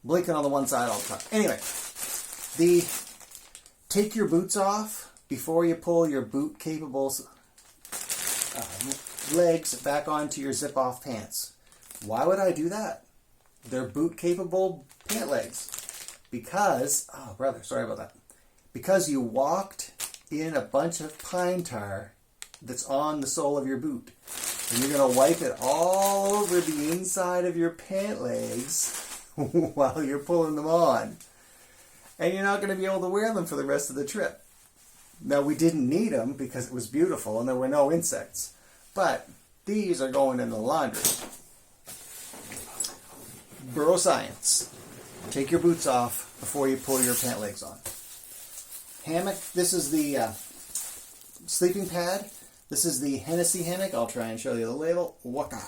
blinking on the one side all the time. Anyway, take your boots off before you pull your boot-capable legs back onto your zip-off pants. Why would I do that? They're boot-capable pant legs. Because, oh brother, sorry about that. Because you walked in a bunch of pine tar that's on the sole of your boot. And you're going to wipe it all over the inside of your pant legs while you're pulling them on. And you're not going to be able to wear them for the rest of the trip. Now, we didn't need them because it was beautiful and there were no insects. But these are going in the laundry. Bro science. Take your boots off before you pull your pant legs on. Hammock. This is the sleeping pad. This is the Hennessy hammock. I'll try and show you the label. Waka.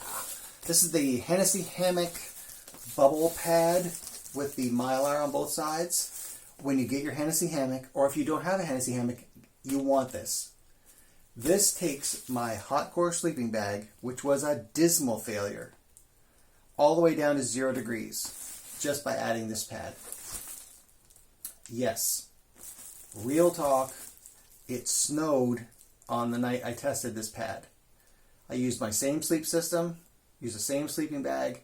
This is the Hennessy hammock bubble pad with the Mylar on both sides. When you get your Hennessy hammock, or if you don't have a Hennessy hammock, you want this. This takes my hot core sleeping bag, which was a dismal failure, all the way down to 0 degrees, just by adding this pad. Yes, real talk, it snowed on the night I tested this pad. I used my same sleep system, used the same sleeping bag,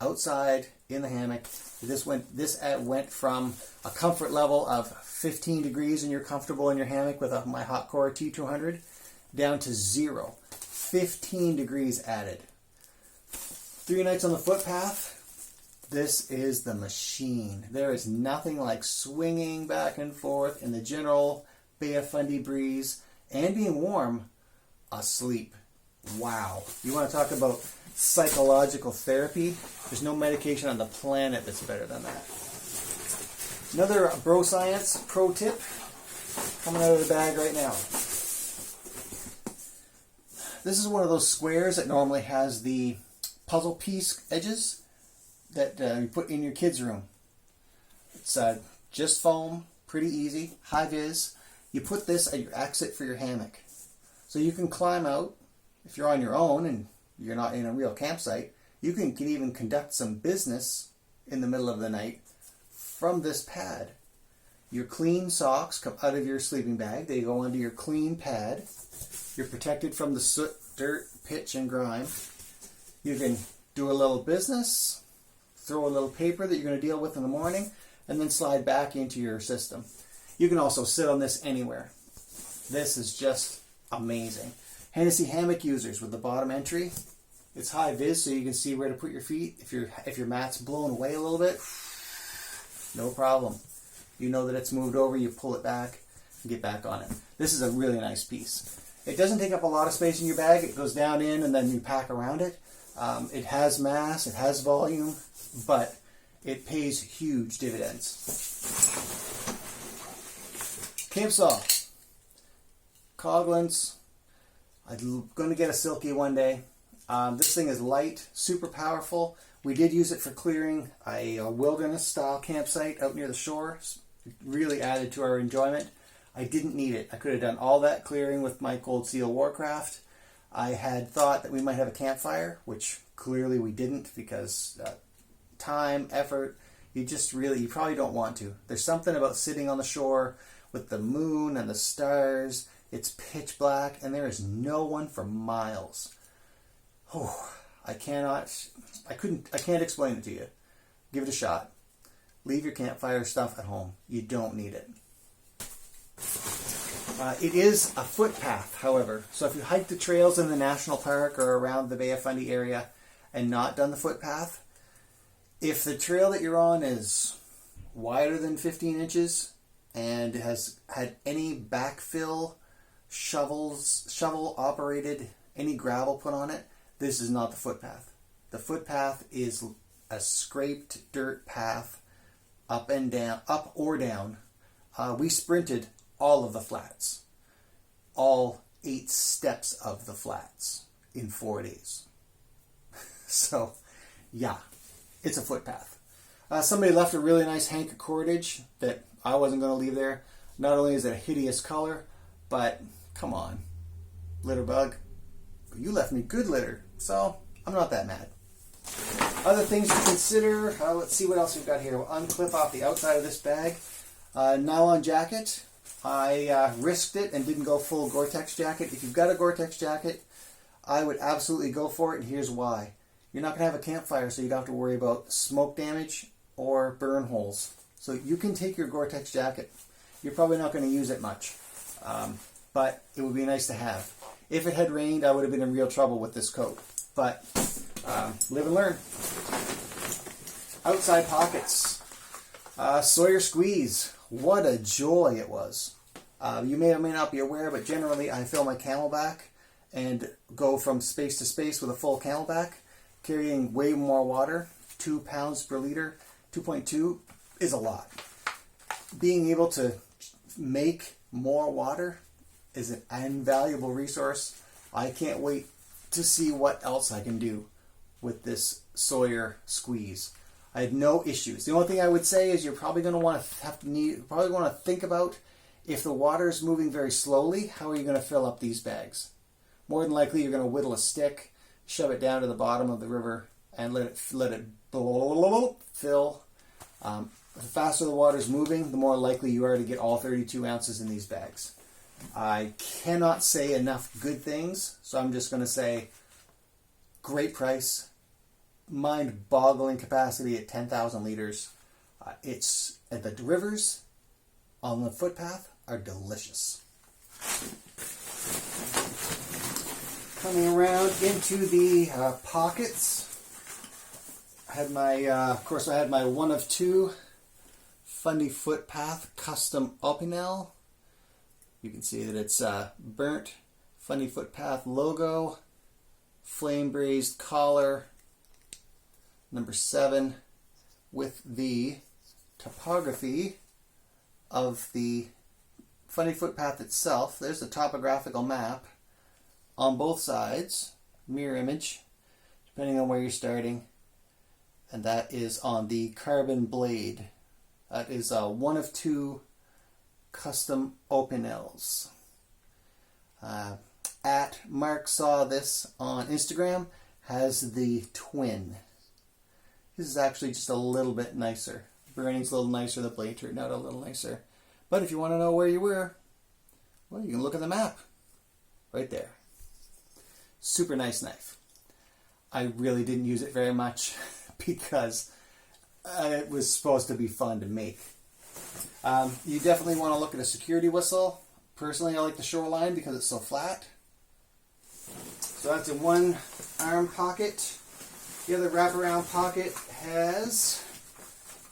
outside in the hammock. This went from a comfort level of 15 degrees and you're comfortable in your hammock with my hot core T200 down to 0. 15 degrees added. 3 nights on the footpath. This is the machine. There is nothing like swinging back and forth in the general Bay of Fundy breeze and being warm asleep. Wow. You want to talk about psychological therapy? There's no medication on the planet that's better than that. Another bro science pro tip coming out of the bag right now. This is one of those squares that normally has the puzzle piece edges that you put in your kids' room. It's just foam, pretty easy, high vis. You put this at your exit for your hammock. So you can climb out. If you're on your own and you're not in a real campsite, you can even conduct some business in the middle of the night from this pad. Your clean socks come out of your sleeping bag. They go onto your clean pad. You're protected from the soot, dirt, pitch, and grime. You can do a little business, throw a little paper that you're going to deal with in the morning, and then slide back into your system. You can also sit on this anywhere. This is just amazing. Hennessy hammock users with the bottom entry. It's high vis, so you can see where to put your feet. If your mat's blown away a little bit, no problem. You know that it's moved over, you pull it back and get back on it. This is a really nice piece. It doesn't take up a lot of space in your bag. It goes down in and then you pack around it. It has mass, it has volume, but it pays huge dividends. Camp saw. Coglins. I'm going to get a Silky one day. This thing is light, super powerful. We did use it for clearing a wilderness-style campsite out near the shore. It really added to our enjoyment. I didn't need it. I could have done all that clearing with my Cold Steel Warcraft. I had thought that we might have a campfire, which clearly we didn't because time, effort, you probably don't want to. There's something about sitting on the shore with the moon and the stars. It's pitch black and there is no one for miles. Oh, I can't explain it to you. Give it a shot. Leave your campfire stuff at home. You don't need it. It is a footpath, however. So if you hike the trails in the national park or around the Bay of Fundy area and not done the footpath, if the trail that you're on is wider than 15 inches and has had any backfill, shovel operated, any gravel put on it, this is not the footpath. The footpath is a scraped dirt path up and down, up or down. We sprinted all of the flats, all 8 steps of the flats in 4 days. So, yeah, it's a footpath. Somebody left a really nice hank of cordage that I wasn't going to leave there. Not only is it a hideous color, but come on, litter bug, you left me good litter, so I'm not that mad. Other things to consider, let's see what else we've got here. We'll unclip off the outside of this bag. Nylon jacket. I risked it and didn't go full Gore-Tex jacket. If you've got a Gore-Tex jacket, I would absolutely go for it, and here's why. You're not going to have a campfire, so you don't have to worry about smoke damage or burn holes. So you can take your Gore-Tex jacket. You're probably not going to use it much, but it would be nice to have. If it had rained, I would have been in real trouble with this coat. But live and learn. Outside pockets. Sawyer squeeze. What a joy it was. You may or may not be aware, but generally I fill my Camelback and go from space to space with a full Camelback, carrying way more water. 2 pounds per liter. 2.2 is a lot. Being able to make more water is an invaluable resource. I can't wait to see what else I can do with this Sawyer squeeze. I had no issues. The only thing I would say is you're probably going to want to think about, if the water is moving very slowly, how are you going to fill up these bags? More than likely, you're going to whittle a stick, shove it down to the bottom of the river, and let it fill. The faster the water is moving, the more likely you are to get all 32 ounces in these bags. I cannot say enough good things, so I'm just going to say great price, mind-boggling capacity at 10,000 liters. It's at the rivers on the footpath are delicious. Coming around into the pockets, I had my, of course, I had my one of two Fundy Footpath custom opinel. You can see that it's burnt Fundy Footpath logo, flame brazed collar, number 7, with the topography of the Fundy Footpath itself. There's the topographical map on both sides, mirror image, depending on where you're starting. And that is on the carbon blade. That is one of two custom opinels. At Mark Saw This on Instagram has the twin. This is actually just a little bit nicer. Burning's a little nicer, the blade turned out a little nicer. But if you want to know where you were, well, you can look at the map. Right there. Super nice knife. I really didn't use it very much because it was supposed to be fun to make. You definitely want to look at a security whistle. Personally, I like the Shoreline because it's so flat. So that's in one arm pocket. The other wraparound pocket has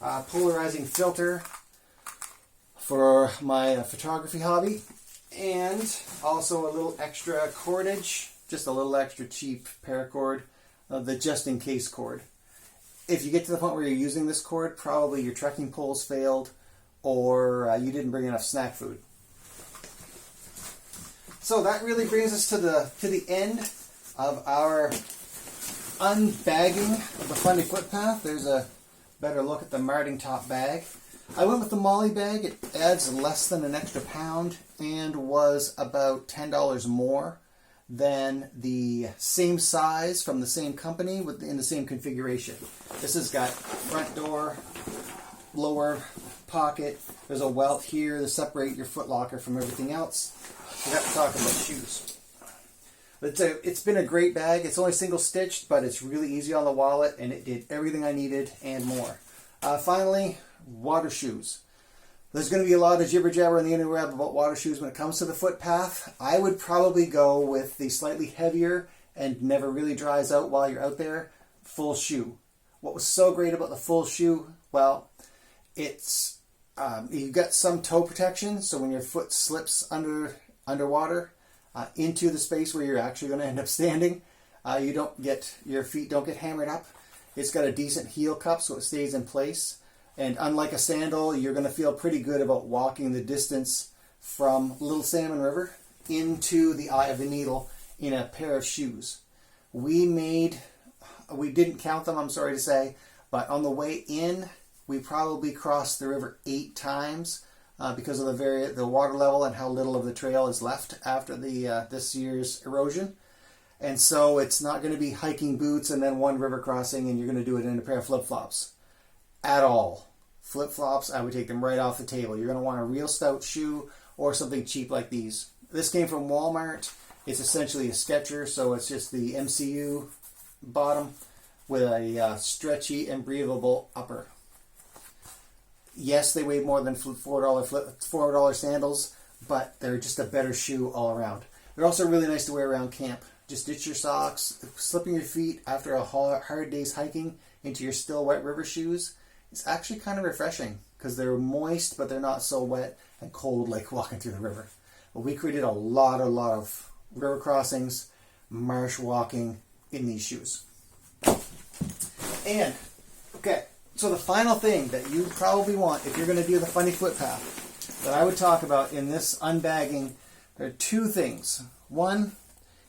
a polarizing filter for my photography hobby, and also a little extra cordage, just a little extra cheap paracord, the just in case cord. If you get to the point where you're using this cord, probably your trekking poles failed or you didn't bring enough snack food. So that really brings us to the end of our unbagging of the Fundy Footpath. There's a better look at the Marting Top bag. I went with the Molly bag. It adds less than an extra pound and was about $10 more than the same size from the same company in the same configuration. This has got front door, lower pocket. There's a welt here to separate your foot locker from everything else. We have to talk about shoes. It's been a great bag. It's only single stitched, but it's really easy on the wallet, and it did everything I needed and more. Finally, water shoes. There's going to be a lot of jibber jabber on the interweb about water shoes when it comes to the footpath. I would probably go with the slightly heavier and never really dries out while you're out there full shoe. What was so great about the full shoe? Well, it's you've got some toe protection, so when your foot slips underwater into the space where you're actually going to end up standing, your feet don't get hammered up. It's got a decent heel cup, so it stays in place. And unlike a sandal, you're going to feel pretty good about walking the distance from Little Salmon River into the Eye of the Needle in a pair of shoes. We didn't count them, I'm sorry to say, but on the way in, we probably crossed the river 8 times because of the water level and how little of the trail is left after this year's erosion. And so it's not going to be hiking boots and then one river crossing and you're going to do it in a pair of flip-flops. At all. Flip-flops, I would take them right off the table. You're going to want a real stout shoe or something cheap like these. This came from Walmart. It's essentially a Skechers, so it's just the MCU bottom with a stretchy and breathable upper. Yes, they weigh more than $4 sandals, but they're just a better shoe all around. They're also really nice to wear around camp. Just ditch your socks, slipping your feet after a hard day's hiking into your still wet river shoes. It's actually kind of refreshing because they're moist, but they're not so wet and cold like walking through the river. But we created a lot of river crossings, marsh walking in these shoes. And, okay, so the final thing that you probably want if you're going to do the Fundy Footpath that I would talk about in this unbagging, there are two things. One,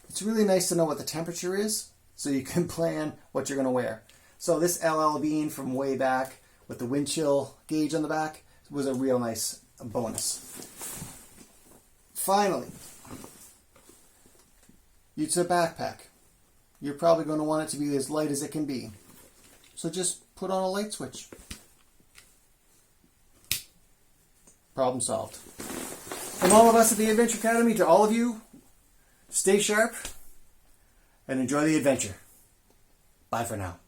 it's really nice to know what the temperature is so you can plan what you're going to wear. So this LL Bean from way back with the wind chill gauge on the back was a real nice bonus. Finally, it's a backpack. You're probably going to want it to be as light as it can be. So just put on a light switch. Problem solved. From all of us at the Adventure Academy to all of you, stay sharp and enjoy the adventure. Bye for now.